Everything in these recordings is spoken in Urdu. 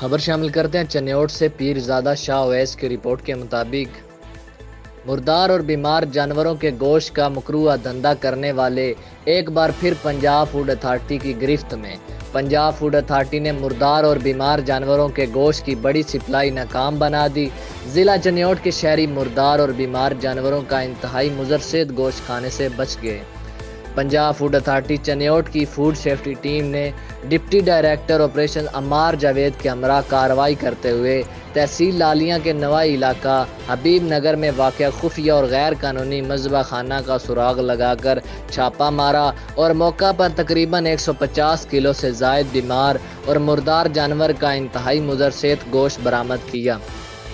خبر شامل کرتے ہیں چنیوٹ سے۔ پیرزادہ شاہ اویس کی رپورٹ کے مطابق مردار اور بیمار جانوروں کے گوشت کا مکروہ دھندا کرنے والے ایک بار پھر پنجاب فوڈ اتھارٹی کی گرفت میں۔ پنجاب فوڈ اتھارٹی نے مردار اور بیمار جانوروں کے گوشت کی بڑی سپلائی ناکام بنا دی۔ ضلع چنیوٹ کے شہری مردار اور بیمار جانوروں کا انتہائی مضر صحت گوشت کھانے سے بچ گئے۔ پنجاب فوڈ اتھارٹی چنیوٹ کی فوڈ سیفٹی ٹیم نے deputy director operation Ammar Javed کے ہمراہ کارروائی کرتے ہوئے تحصیل لالیاں کے نوائی علاقہ حبیب نگر میں واقع خفیہ اور غیر قانونی مذبح خانہ کا سراغ لگا کر چھاپہ مارا اور موقع پر تقریباً 150 کلو سے زائد بیمار اور مردار جانور کا انتہائی مضر صحت گوشت برآمد کیا۔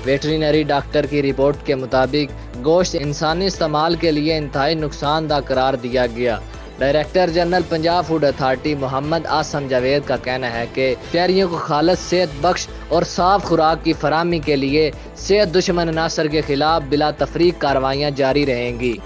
ویٹرینری ڈاکٹر کی رپورٹ کے مطابق گوشت انسانی استعمال کے لیے انتہائی نقصان دہ قرار دیا گیا۔ Director general Punjab food authority Muhammad Asim Javed کا کہنا ہے کہ شہریوں کو خالص صحت بخش اور صاف خوراک کی فراہمی کے لیے صحت دشمن عناصر کے خلاف بلا تفریق کارروائیاں جاری رہیں گی۔